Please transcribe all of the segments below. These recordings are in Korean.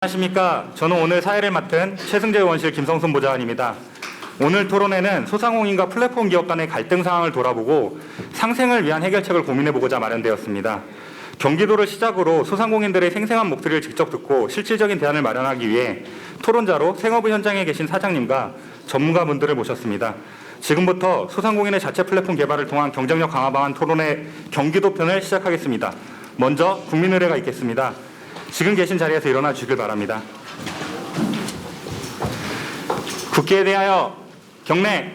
안녕하십니까. 저는 오늘 사회를 맡은 최승재 의원실 김성순 보좌관입니다. 오늘 토론회는 소상공인과 플랫폼 기업 간의 갈등 상황을 돌아보고 상생을 위한 해결책을 고민해보고자 마련되었습니다. 경기도를 시작으로 소상공인들의 생생한 목소리를 직접 듣고 실질적인 대안을 마련하기 위해 토론자로 생업부 현장에 계신 사장님과 전문가분들을 모셨습니다. 지금부터 소상공인의 자체 플랫폼 개발을 통한 경쟁력 강화 방안 토론회 경기도 편을 시작하겠습니다. 먼저 국민의례가 있겠습니다. 지금 계신 자리에서 일어나 주시길 바랍니다. 국기에 대하여 경례.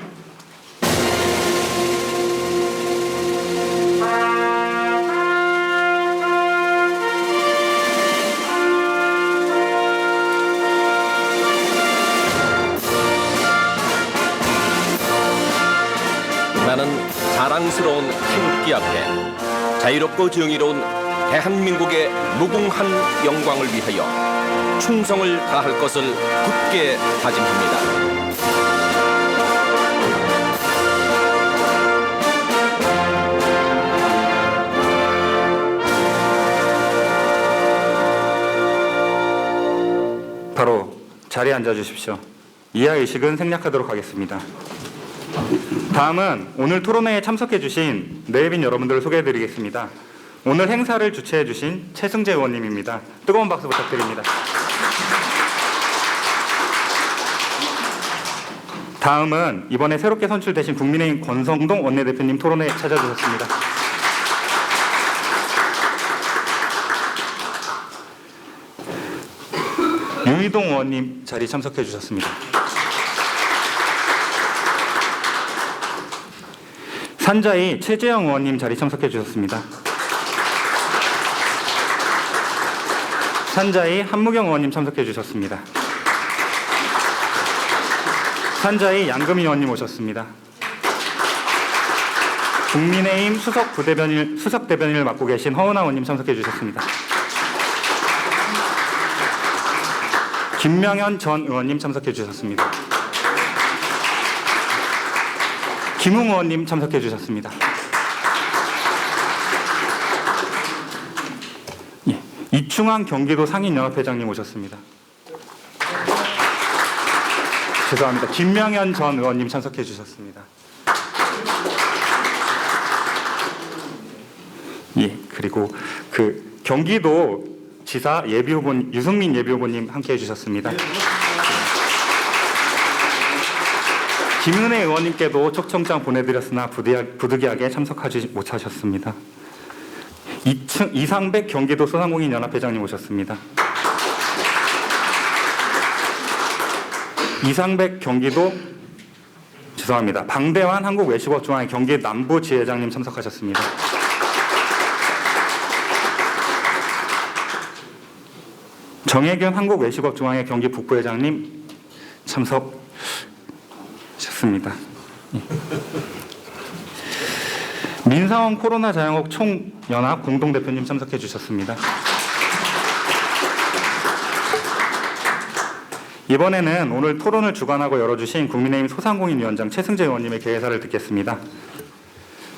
나는 자랑스러운 태극기 앞에 자유롭고 정의로운 대한민국의 무궁한 영광을 위하여 충성을 다할 것을 굳게 다짐합니다. 바로 자리에 앉아주십시오. 이하 의식은 생략하도록 하겠습니다. 다음은 오늘 토론회에 참석해주신 내빈 여러분들을 소개해드리겠습니다. 오늘 행사를 주최해주신 최승재 의원님입니다. 뜨거운 박수 부탁드립니다. 다음은 이번에 새롭게 선출되신 국민의힘 권성동 원내대표님 토론회에 찾아주셨습니다. 유희동 의원님 자리 참석해 주셨습니다. 산자위 최재형 의원님 자리 참석해 주셨습니다. 산자위 한무경 의원님 참석해 주셨습니다. 산자위 양금희 의원님 오셨습니다. 국민의힘 수석 대변인을 맡고 계신 허은하 의원님 참석해 주셨습니다. 김명현 전 의원님 참석해 주셨습니다. 김웅 의원님 참석해 주셨습니다. 예, 이충환 경기도 상인연합회장님 오셨습니다. 죄송합니다. 김명현 전 의원님 참석해 주셨습니다. 예, 그리고 경기도 지사 예비후보 유승민 예비후보님 함께해 주셨습니다. 김은혜 의원님께도 초청장 보내드렸으나 부득이하게 참석하지 못하셨습니다. 이상백 경기도 소상공인 연합회장님 오셨습니다. 이상백 경기도 죄송합니다. 방대환 한국외식업중앙회 경기 남부 지회장님 참석하셨습니다. 정혜균 한국외식업중앙회 경기 북부회장님 참석하셨습니다. 예. 민사원 코로나 자영업 총연합 공동대표님 참석해 주셨습니다. 이번에는 오늘 토론을 주관하고 열어주신 국민의힘 소상공인위원장 최승재 의원님의 개회사를 듣겠습니다.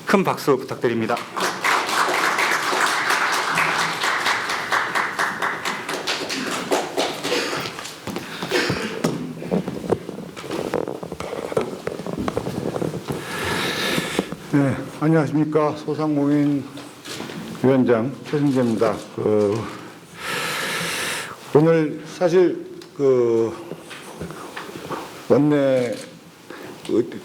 큰 박수 부탁드립니다. 네, 안녕하십니까. 소상공인 위원장 최승재입니다. 오늘 사실 원내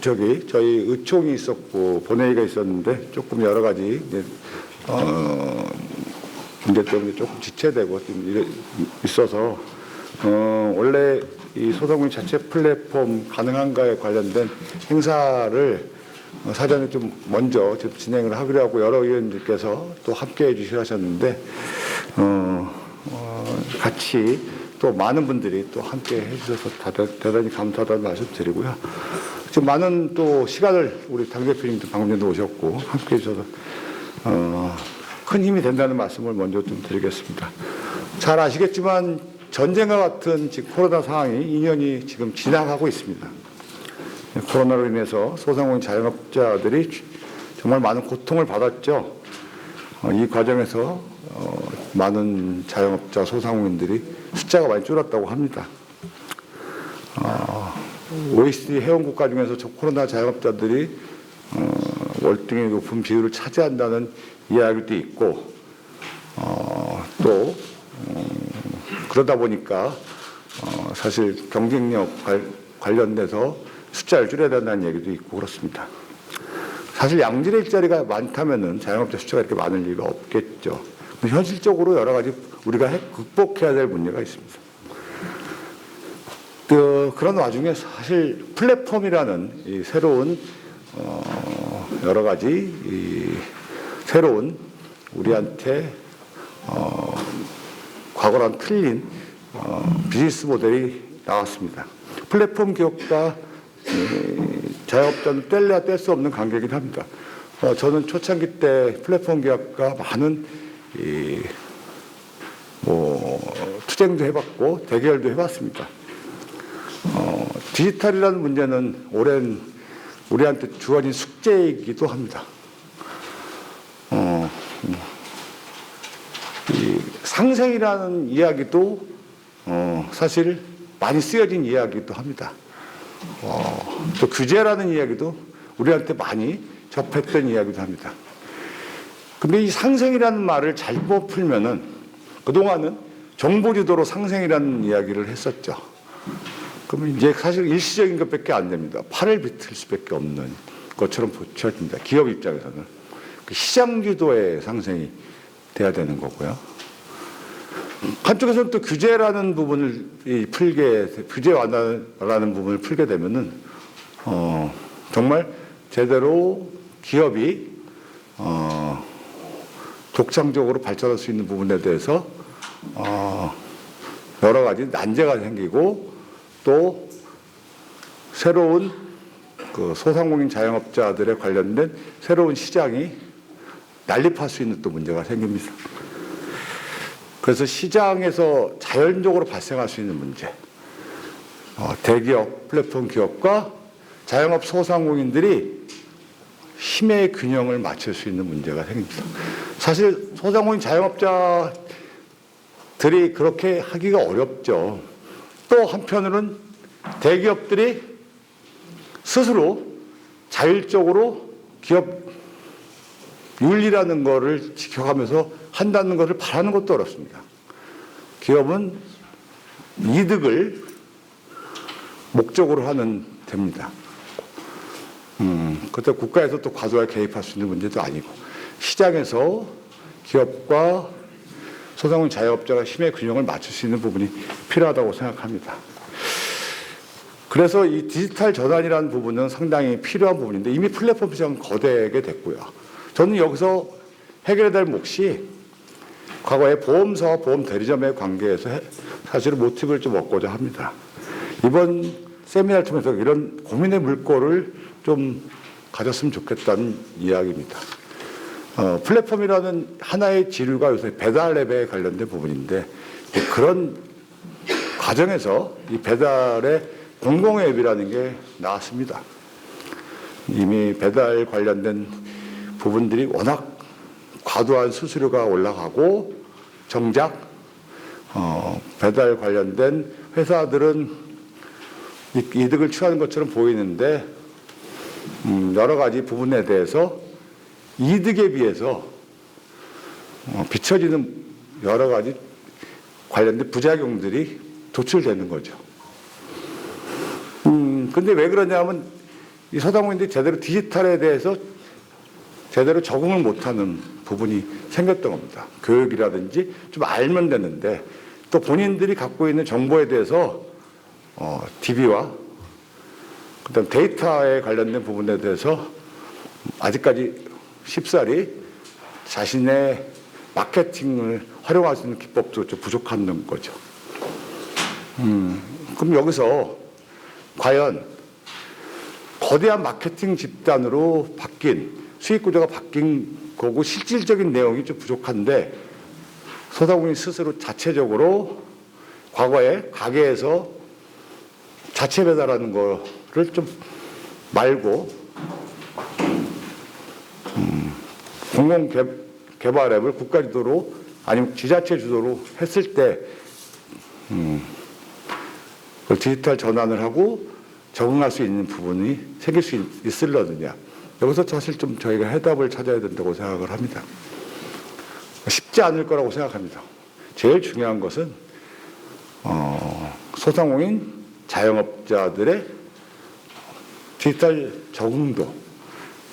저희 의총이 있었고 본회의가 있었는데 조금 여러 가지 문제 때문에 조금 지체되고 좀 있어서 원래 이 소상공인 자체 플랫폼 가능한가에 관련된 행사를 사전에 좀 먼저 진행을 하기로 하고 여러 의원님께서 또 함께 해주시려 하셨는데 같이 또 많은 분들이 또 함께 해주셔서 대단히 감사하다는 말씀 드리고요. 지금 많은 또 시간을 우리 당대표님도 방금 전에 오셨고 함께 해주셔서 큰 힘이 된다는 말씀을 먼저 좀 드리겠습니다. 잘 아시겠지만 전쟁과 같은 지금 코로나 상황이 2년이 지금 지나가고 있습니다. 코로나로 인해서 소상공인 자영업자들이 정말 많은 고통을 받았죠. 이 과정에서 많은 자영업자, 소상공인들이 숫자가 많이 줄었다고 합니다. OECD 회원국가 중에서 코로나 자영업자들이 월등히 높은 비율을 차지한다는 이야기도 있고, 또 그러다 보니까 사실 경쟁력 관련돼서 숫자를 줄여야 된다는 얘기도 있고 그렇습니다. 사실 양질의 일자리가 많다면은 자영업자 숫자가 이렇게 많을 리가 없겠죠. 근데 현실적으로 여러 가지 우리가 극복해야 될 문제가 있습니다. 그런 와중에 사실 플랫폼이라는 이 새로운 여러 가지 이 새로운 우리한테 과거랑 틀린 비즈니스 모델이 나왔습니다. 플랫폼 기업과 자영업자는 뗄래야 뗄 수 없는 관계이긴 합니다. 저는 초창기 때 플랫폼 기업과 많은 투쟁도 해봤고 대결도 해봤습니다. 디지털이라는 문제는 오랜 우리한테 주어진 숙제이기도 합니다. 이 상생이라는 이야기도 사실 많이 쓰여진 이야기도 합니다. 또 규제라는 이야기도 우리한테 많이 접했던 이야기도 합니다. 근데 이 상생이라는 말을 잘못 풀면은 그동안은 정보주도로 상생이라는 이야기를 했었죠. 그러면 이제 사실 일시적인 것밖에 안 됩니다. 팔을 비틀 수밖에 없는 것처럼 보여집니다. 기업 입장에서는. 그 시장주도의 상생이 돼야 되는 거고요. 한쪽에서는 또 규제라는 부분을 규제 완화라는 부분을 풀게 되면은, 정말 제대로 기업이, 독창적으로 발전할 수 있는 부분에 대해서, 여러 가지 난제가 생기고, 또 새로운 그 소상공인 자영업자들에 관련된 새로운 시장이 난립할 수 있는 또 문제가 생깁니다. 그래서 시장에서 자연적으로 발생할 수 있는 문제, 대기업, 플랫폼 기업과 자영업 소상공인들이 힘의 균형을 맞출 수 있는 문제가 생깁니다. 사실 소상공인 자영업자들이 그렇게 하기가 어렵죠. 또 한편으로는 대기업들이 스스로 자율적으로 기업 윤리라는 거를 지켜가면서 한다는 것을 바라는 것도 어렵습니다. 기업은 이득을 목적으로 하는 됩니다. 그때 국가에서 또 과도하게 개입할 수 있는 문제도 아니고, 시장에서 기업과 소상공인 자영업자가 힘의 균형을 맞출 수 있는 부분이 필요하다고 생각합니다. 그래서 이 디지털 전환이라는 부분은 상당히 필요한 부분인데 이미 플랫폼 시장은 거대하게 됐고요. 저는 여기서 해결해야 될 몫이 과거의 보험사와 보험 대리점의 관계에서 사실은 모티브를 좀 얻고자 합니다. 이번 세미나를 통해서 이런 고민의 물꼬를 좀 가졌으면 좋겠다는 이야기입니다. 플랫폼이라는 하나의 지류가 요새 배달 앱에 관련된 부분인데, 그런 과정에서 이 배달의 공공 앱이라는 게 나왔습니다. 이미 배달 관련된 부분들이 워낙 과도한 수수료가 올라가고, 정작 배달 관련된 회사들은 이득을 취하는 것처럼 보이는데, 여러 가지 부분에 대해서 이득에 비해서 비춰지는 여러 가지 관련된 부작용들이 도출되는 거죠. 근데 왜 그러냐면 이 소상공인들이 제대로 디지털에 대해서 제대로 적응을 못하는 부분이 생겼던 겁니다. 교육이라든지 좀 알면 되는데, 또 본인들이 갖고 있는 정보에 대해서 DB와 그다음 데이터에 관련된 부분에 대해서 아직까지 쉽사리 자신의 마케팅을 활용할 수 있는 기법도 좀 부족한 거죠. 그럼 여기서 과연 거대한 마케팅 집단으로 바뀐 수익 구조가 바뀐 거고 실질적인 내용이 좀 부족한데, 소상공인 스스로 자체적으로 과거에 가게에서 자체 배달하는 거를 좀 말고 공공 개발 앱을 국가 주도로 아니면 지자체 주도로 했을 때 그걸 디지털 전환을 하고 적응할 수 있는 부분이 생길 수 있으려느냐. 여기서 사실 좀 저희가 해답을 찾아야 된다고 생각을 합니다. 쉽지 않을 거라고 생각합니다. 제일 중요한 것은 소상공인 자영업자들의 디지털 적응도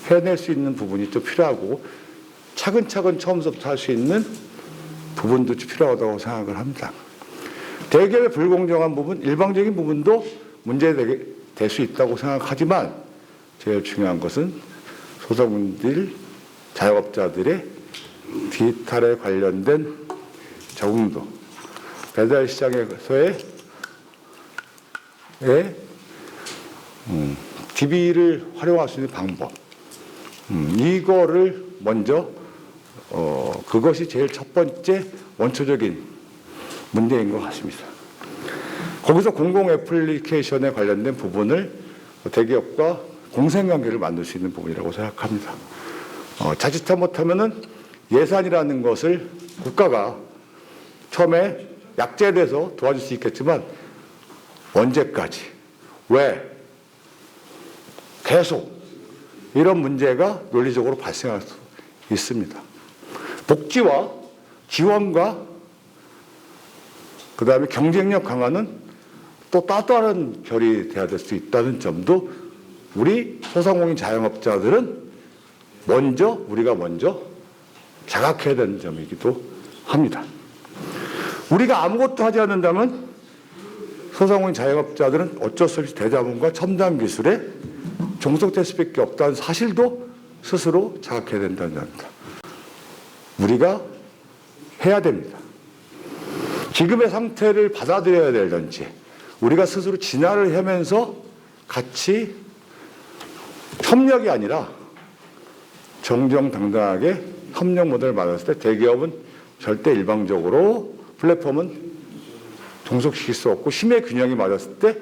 해낼 수 있는 부분이 좀 필요하고 차근차근 처음부터 할 수 있는 부분도 필요하다고 생각을 합니다. 대개 불공정한 부분, 일방적인 부분도 문제될 수 있다고 생각하지만 제일 중요한 것은 소상공인들, 자영업자들의 디지털에 관련된 적응도, 배달 시장에서의 DB를 활용할 수 있는 방법, 이거를 먼저 그것이 제일 첫 번째 원초적인 문제인 것 같습니다. 거기서 공공 애플리케이션에 관련된 부분을 대기업과 공생관계를 만들 수 있는 부분이라고 생각합니다. 자칫하면은 예산이라는 것을 국가가 처음에 약제돼서 도와줄 수 있겠지만 언제까지, 왜, 계속 이런 문제가 논리적으로 발생할 수 있습니다. 복지와 지원과 그 다음에 경쟁력 강화는 또 다른 결이 돼야 될 수 있다는 점도 우리 소상공인 자영업자들은 우리가 먼저 자각해야 되는 점이기도 합니다. 우리가 아무것도 하지 않는다면 소상공인 자영업자들은 어쩔 수 없이 대자본과 첨단 기술에 종속될 수밖에 없다는 사실도 스스로 자각해야 된다는 점입니다. 우리가 해야 됩니다. 지금의 상태를 받아들여야 되는지 우리가 스스로 진화를 하면서 같이 협력이 아니라 정정당당하게 협력 모델을 만들었을 때 대기업은 절대 일방적으로 플랫폼은 종속시킬 수 없고 힘의 균형이 맞았을 때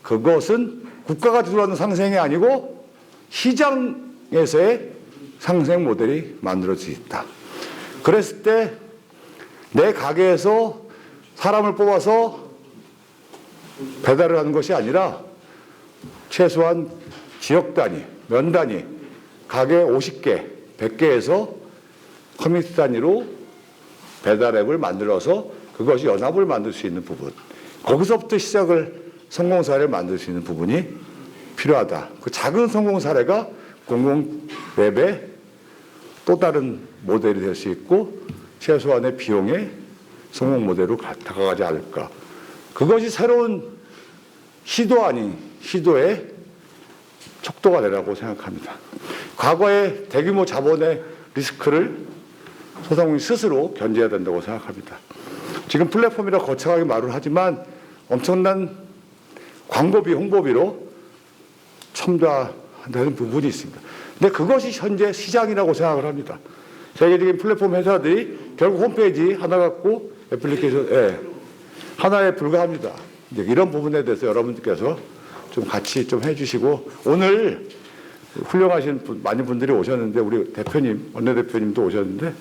그것은 국가가 주도하는 상생이 아니고 시장에서의 상생 모델이 만들어질 수 있다. 그랬을 때 내 가게에서 사람을 뽑아서 배달을 하는 것이 아니라 최소한 지역 단위, 면 단위, 가게 50개, 100개에서 커뮤니티 단위로 배달 앱을 만들어서 그것이 연합을 만들 수 있는 부분, 거기서부터 시작을 성공 사례를 만들 수 있는 부분이 필요하다. 그 작은 성공 사례가 공공 웹의 또 다른 모델이 될 수 있고 최소한의 비용의 성공 모델로 다가가지 않을까. 그것이 새로운 시도 아닌 시도의 척도가 되라고 생각합니다. 과거의 대규모 자본의 리스크를 소상공인 스스로 견제해야 된다고 생각합니다. 지금 플랫폼이라 거창하게 말을 하지만 엄청난 광고비, 홍보비로 첨가되는 부분이 있습니다. 근데 그것이 현재 시장이라고 생각을 합니다. 세계적인 플랫폼 회사들이 결국 홈페이지 하나 갖고 애플리케이션 하나에 불과합니다. 이제 이런 부분에 대해서 여러분들께서 좀 같이 좀 해주시고 오늘 훌륭하신 많은 분들이 오셨는데 우리 대표님, 원내대표님도 오셨는데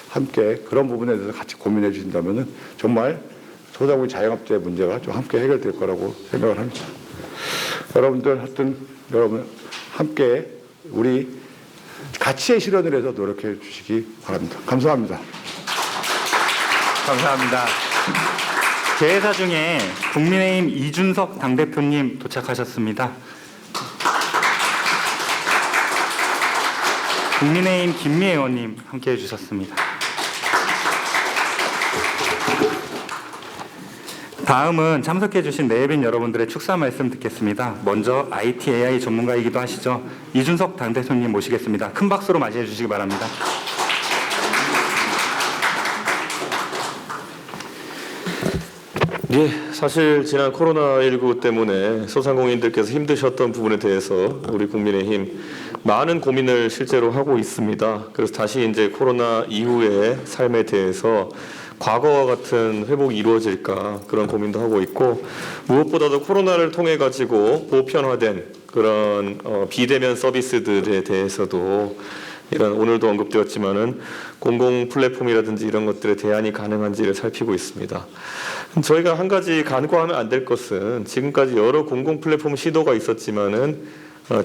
함께 그런 부분에 대해서 같이 고민해 주신다면은 정말 소상공인 자영업자의 문제가 좀 함께 해결될 거라고 생각을 합니다. 여러분들 하여튼 여러분 함께 우리 가치의 실현을 해서 노력해 주시기 바랍니다. 감사합니다. 감사합니다. 개회사 중에 국민의힘 이준석 당대표님 도착하셨습니다. 국민의힘 김미애 의원님 함께해 주셨습니다. 다음은 참석해 주신 내빈 여러분들의 축사 말씀 듣겠습니다. 먼저 IT, AI 전문가이기도 하시죠. 이준석 당대표님 모시겠습니다. 큰 박수로 맞이해 주시기 바랍니다. 예, 사실 지난 코로나19 때문에 소상공인들께서 힘드셨던 부분에 대해서 우리 국민의힘 많은 고민을 실제로 하고 있습니다. 그래서 다시 이제 코로나 이후의 삶에 대해서 과거와 같은 회복이 이루어질까 그런 고민도 하고 있고 무엇보다도 코로나를 통해 가지고 보편화된 그런 비대면 서비스들에 대해서도 이런 오늘도 언급되었지만은 공공 플랫폼이라든지 이런 것들에 대안이 가능한지를 살피고 있습니다. 저희가 한 가지 간과하면 안 될 것은 지금까지 여러 공공 플랫폼 시도가 있었지만은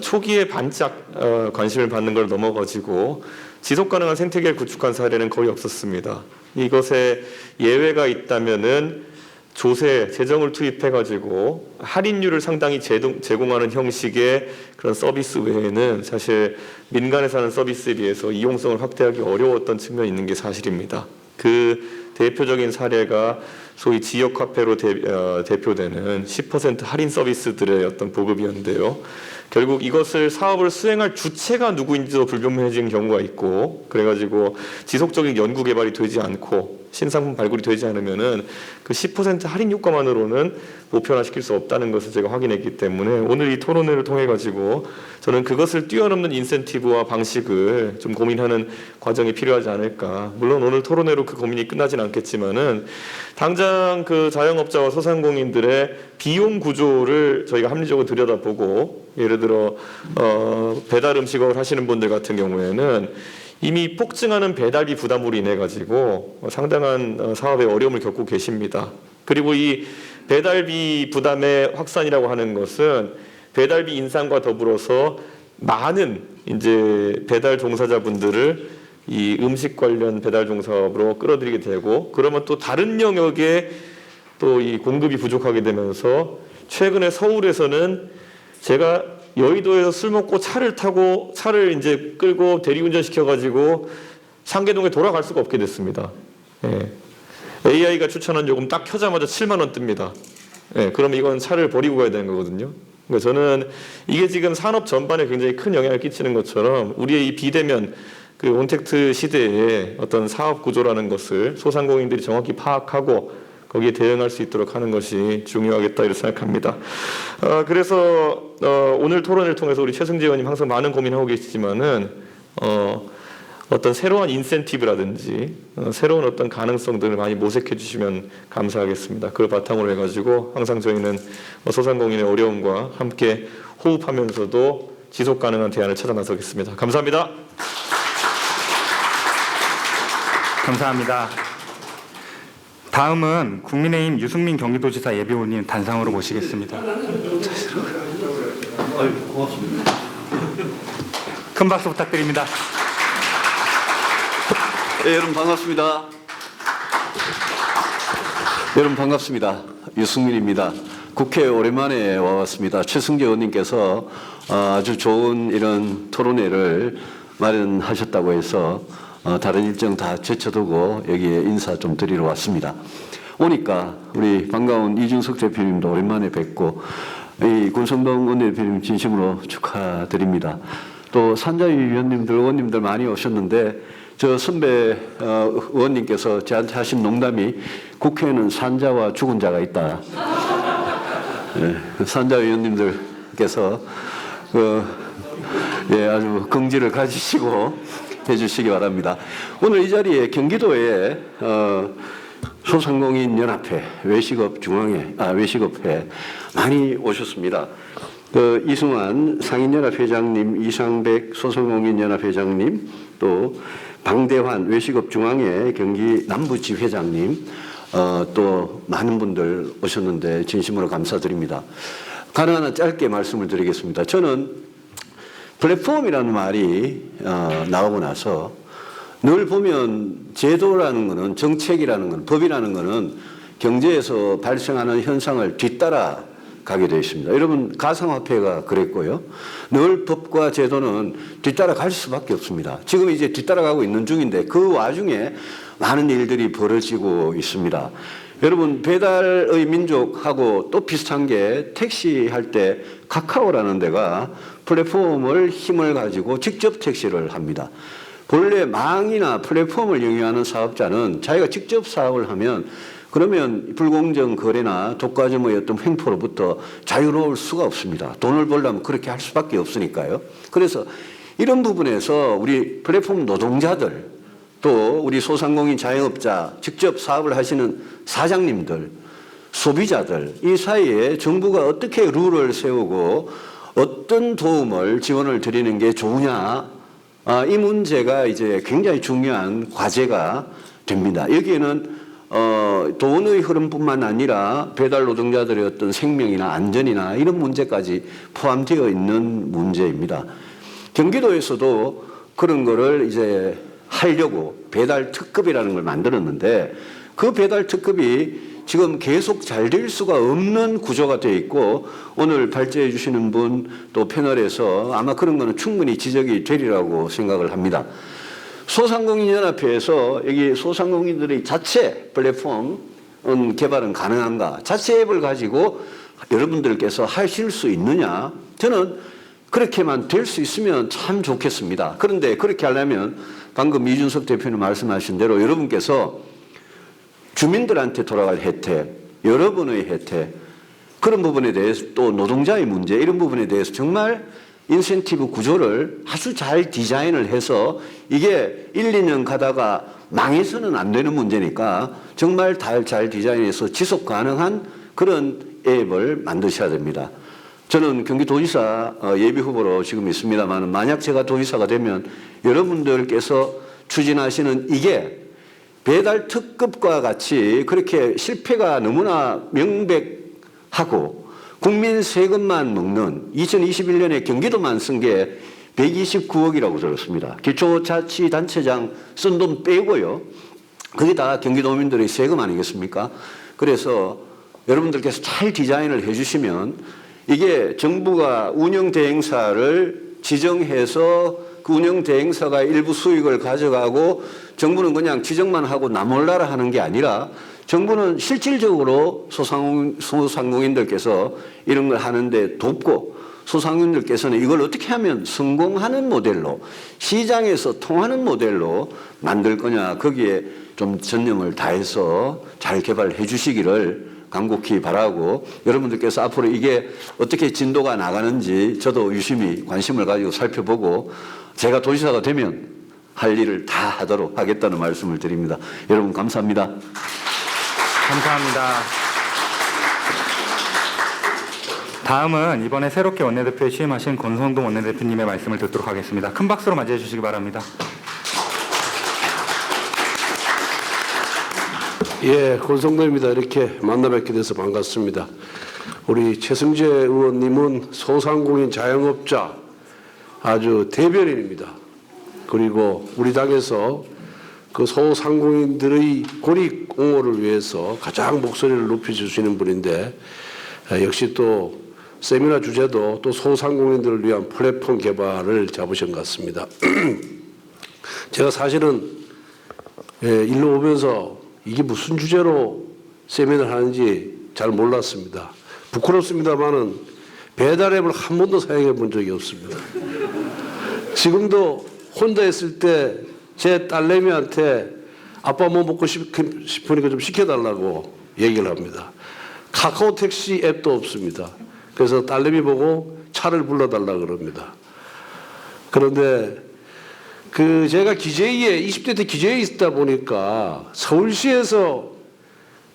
초기에 반짝 관심을 받는 걸 넘어가지고 지속 가능한 생태계를 구축한 사례는 거의 없었습니다. 이것에 예외가 있다면은 조세, 재정을 투입해가지고 할인율을 상당히 제공하는 형식의 그런 서비스 외에는 사실 민간에서 하는 서비스에 비해서 이용성을 확대하기 어려웠던 측면이 있는 게 사실입니다. 그 대표적인 사례가 소위 지역 화폐로 대표되는 10% 할인 서비스들의 어떤 보급이었는데요. 결국 이것을 사업을 수행할 주체가 누구인지도 불분명해진 경우가 있고, 그래가지고 지속적인 연구 개발이 되지 않고 신상품 발굴이 되지 않으면은 그 10% 할인 효과만으로는 보편화시킬 수 없다는 것을 제가 확인했기 때문에 오늘 이 토론회를 통해 가지고 저는 그것을 뛰어넘는 인센티브와 방식을 좀 고민하는 과정이 필요하지 않을까. 물론 오늘 토론회로 그 고민이 끝나진 않겠지만은 당장 그 자영업자와 소상공인들의 비용 구조를 저희가 합리적으로 들여다보고, 예를 들어 배달 음식을 하시는 분들 같은 경우에는 이미 폭증하는 배달비 부담으로 인해 가지고 상당한 사업에 어려움을 겪고 계십니다. 그리고 이 배달비 부담의 확산이라고 하는 것은 배달비 인상과 더불어서 많은 이제 배달 종사자분들을 이 음식 관련 배달 종사업으로 끌어들이게 되고, 그러면 또 다른 영역에 또 이 공급이 부족하게 되면서 최근에 서울에서는 제가 여의도에서 술 먹고 차를 이제 끌고 대리운전 시켜가지고 상계동에 돌아갈 수가 없게 됐습니다. 예. AI가 추천한 요금 딱 켜자마자 7만 원 뜹니다. 예. 그럼 이건 차를 버리고 가야 되는 거거든요. 그러니까 저는 이게 지금 산업 전반에 굉장히 큰 영향을 끼치는 것처럼 우리의 이 비대면 그 온택트 시대에 어떤 사업 구조라는 것을 소상공인들이 정확히 파악하고 거기에 대응할 수 있도록 하는 것이 중요하겠다 이렇게 생각합니다. 그래서 오늘 토론을 통해서 우리 최승재 의원님 항상 많은 고민하고 계시지만은 어떤 새로운 인센티브라든지 새로운 어떤 가능성들을 많이 모색해 주시면 감사하겠습니다. 그걸 바탕으로 해가지고 항상 저희는 소상공인의 어려움과 함께 호흡하면서도 지속 가능한 대안을 찾아 나서겠습니다. 감사합니다. 감사합니다. 다음은 국민의힘 유승민 경기도지사 예비후보님 단상으로 모시겠습니다. 큰 박수 부탁드립니다. 네, 여러분 반갑습니다. 여러분 반갑습니다. 유승민입니다. 국회에 오랜만에 와봤습니다. 최승재 의원님께서 아주 좋은 이런 토론회를 마련하셨다고 해서 다른 일정 다 제쳐두고 여기에 인사 좀 드리러 왔습니다. 오니까 우리 반가운 이준석 대표님도 오랜만에 뵙고 이 권성동 원내대표님 진심으로 축하드립니다. 또 산자위 위원님들, 의원님들 많이 오셨는데 저 선배 의원님께서 저한테 하신 농담이 국회에는 산자와 죽은 자가 있다. 네, 산자 위원님들께서 아주 긍지를 가지시고 해주시기 바랍니다. 오늘 이 자리에 경기도에 소상공인 연합회, 외식업회 많이 오셨습니다. 이승환 상인연합회장님, 이상백 소상공인연합회장님, 또 방대환 외식업중앙회 경기 남부지회장님, 또 많은 분들 오셨는데 진심으로 감사드립니다. 하나 짧게 말씀을 드리겠습니다. 저는 플랫폼이라는 말이 나오고 나서 늘 보면 제도라는 것은, 정책이라는 것은, 법이라는 것은 경제에서 발생하는 현상을 뒤따라 가게 되어 있습니다. 여러분 가상화폐가 그랬고요. 늘 법과 제도는 뒤따라 갈 수밖에 없습니다. 지금 이제 뒤따라가고 있는 중인데 그 와중에 많은 일들이 벌어지고 있습니다. 여러분 배달의 민족하고 또 비슷한 게 택시 할 때 카카오라는 데가 플랫폼을 힘을 가지고 직접 택시를 합니다. 본래 망이나 플랫폼을 영위하는 사업자는 자기가 직접 사업을 하면 그러면 불공정 거래나 독과점의 어떤 횡포로부터 자유로울 수가 없습니다. 돈을 벌려면 그렇게 할 수밖에 없으니까요. 그래서 이런 부분에서 우리 플랫폼 노동자들, 또 우리 소상공인 자영업자, 직접 사업을 하시는 사장님들, 소비자들, 이 사이에 정부가 어떻게 룰을 세우고 어떤 도움을 지원을 드리는 게 좋으냐, 이 문제가 이제 굉장히 중요한 과제가 됩니다. 여기에는 돈의 흐름뿐만 아니라 배달 노동자들의 어떤 생명이나 안전이나 이런 문제까지 포함되어 있는 문제입니다. 경기도에서도 그런 거를 이제 하려고 배달 특급이라는 걸 만들었는데 그 배달 특급이 지금 계속 잘 될 수가 없는 구조가 되어 있고 오늘 발제해 주시는 분 또 패널에서 아마 그런 거는 충분히 지적이 되리라고 생각을 합니다. 소상공인연합회에서 여기 소상공인들의 자체 플랫폼 개발은 가능한가? 자체 앱을 가지고 여러분들께서 하실 수 있느냐? 저는 그렇게만 될 수 있으면 참 좋겠습니다. 그런데 그렇게 하려면 방금 이준석 대표님 말씀하신 대로 여러분께서 주민들한테 돌아갈 혜택, 여러분의 혜택, 그런 부분에 대해서 또 노동자의 문제 이런 부분에 대해서 정말 인센티브 구조를 아주 잘 디자인을 해서 이게 1, 2년 가다가 망해서는 안 되는 문제니까 정말 잘 디자인해서 지속 가능한 그런 앱을 만드셔야 됩니다. 저는 경기도지사 예비 후보로 지금 있습니다만 만약 제가 도지사가 되면 여러분들께서 추진하시는 이게 배달 특급과 같이 그렇게 실패가 너무나 명백하고 국민 세금만 먹는 2021년에 경기도만 쓴 게 129억이라고 들었습니다. 기초자치단체장 쓴 돈 빼고요. 그게 다 경기도민들의 세금 아니겠습니까? 그래서 여러분들께서 잘 디자인을 해주시면 이게 정부가 운영 대행사를 지정해서 그 운영 대행사가 일부 수익을 가져가고 정부는 그냥 지정만 하고 나몰라라 하는 게 아니라 정부는 실질적으로 소상공인들께서 이런 걸 하는데 돕고 소상공인들께서는 이걸 어떻게 하면 성공하는 모델로 시장에서 통하는 모델로 만들 거냐 거기에 좀 전념을 다해서 잘 개발해 주시기를 간곡히 바라고 여러분들께서 앞으로 이게 어떻게 진도가 나가는지 저도 유심히 관심을 가지고 살펴보고 제가 도지사가 되면 할 일을 다 하도록 하겠다는 말씀을 드립니다. 여러분 감사합니다. 감사합니다. 다음은 이번에 새롭게 원내대표에 취임하신 권성동 원내대표님의 말씀을 듣도록 하겠습니다. 큰 박수로 맞이해 주시기 바랍니다. 예, 권성동입니다. 이렇게 만나 뵙게 돼서 반갑습니다. 우리 최승재 의원님은 소상공인 자영업자 아주 대변인입니다. 그리고 우리 당에서 그 소상공인들의 권익 옹호를 위해서 가장 목소리를 높여주시는 분인데 역시 또 세미나 주제도 또 소상공인들을 위한 플랫폼 개발을 잡으신 것 같습니다. 제가 사실은 일로 오면서 이게 무슨 주제로 세미나를 하는지 잘 몰랐습니다. 부끄럽습니다만은 배달 앱을 한 번도 사용해 본 적이 없습니다. 지금도 혼자 있을 때 제 딸내미한테 아빠 뭐 먹고 싶으니까 좀 시켜달라고 얘기를 합니다. 카카오 택시 앱도 없습니다. 그래서 딸내미 보고 차를 불러달라 그럽니다. 그런데 제가 기재위에 20대 때 기재위에 있다 보니까 서울시에서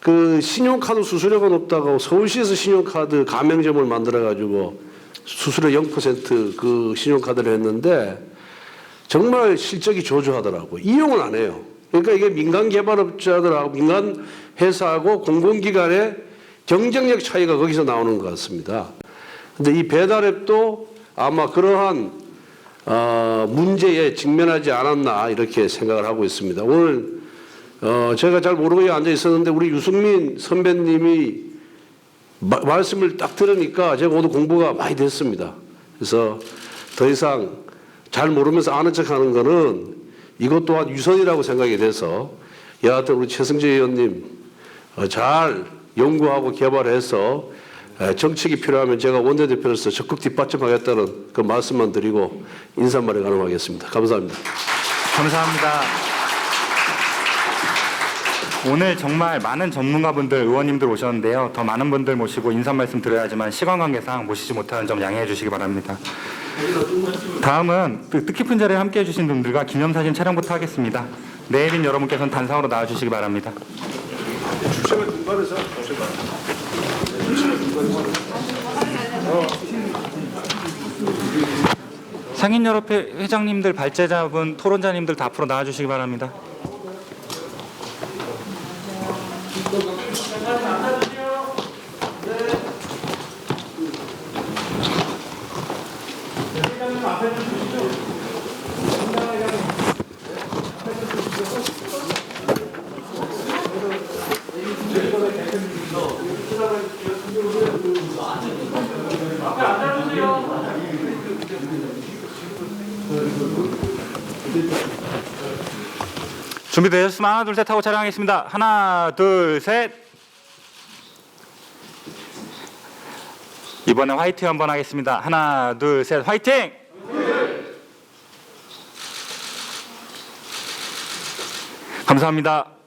그 신용카드 수수료가 높다고 서울시에서 신용카드 가맹점을 만들어 가지고 수수료 0% 그 신용카드를 했는데 정말 실적이 저조하더라고요. 이용을 안 해요. 그러니까 이게 민간 개발업자들하고 민간 회사하고 공공기관의 경쟁력 차이가 거기서 나오는 것 같습니다. 근데 이 배달앱도 아마 그러한 문제에 직면하지 않았나 이렇게 생각을 하고 있습니다. 오늘 제가 잘 모르고 앉아 있었는데 우리 유승민 선배님이 말씀을 딱 들으니까 제가 오늘 공부가 많이 됐습니다. 그래서 더 이상 잘 모르면서 아는 척하는 거는 이것 또한 유선이라고 생각이 돼서 여하튼 우리 최승재 의원님 잘 연구하고 개발해서 정책이 필요하면 제가 원내대표로서 적극 뒷받침하겠다는 그 말씀만 드리고 인사말에 가능하겠습니다. 감사합니다. 감사합니다. 오늘 정말 많은 전문가분들, 의원님들 오셨는데요. 더 많은 분들 모시고 인사 말씀 드려야지만 시간 관계상 모시지 못하는 점 양해해 주시기 바랍니다. 다음은 뜻깊은 자리에 함께해 주신 분들과 기념사진 촬영부터 하겠습니다. 내빈 여러분께서는 단상으로 나와주시기 바랍니다. 상인연합회 회장님들, 발제자분, 토론자님들 다 앞으로 나와주시기 바랍니다. 준비되셨으면 하나, 둘, 셋 하고 촬영하겠습니다. 하나, 둘, 셋. 이번에 화이팅 한번 하겠습니다. 하나, 둘, 셋, 화이팅! 감사합니다.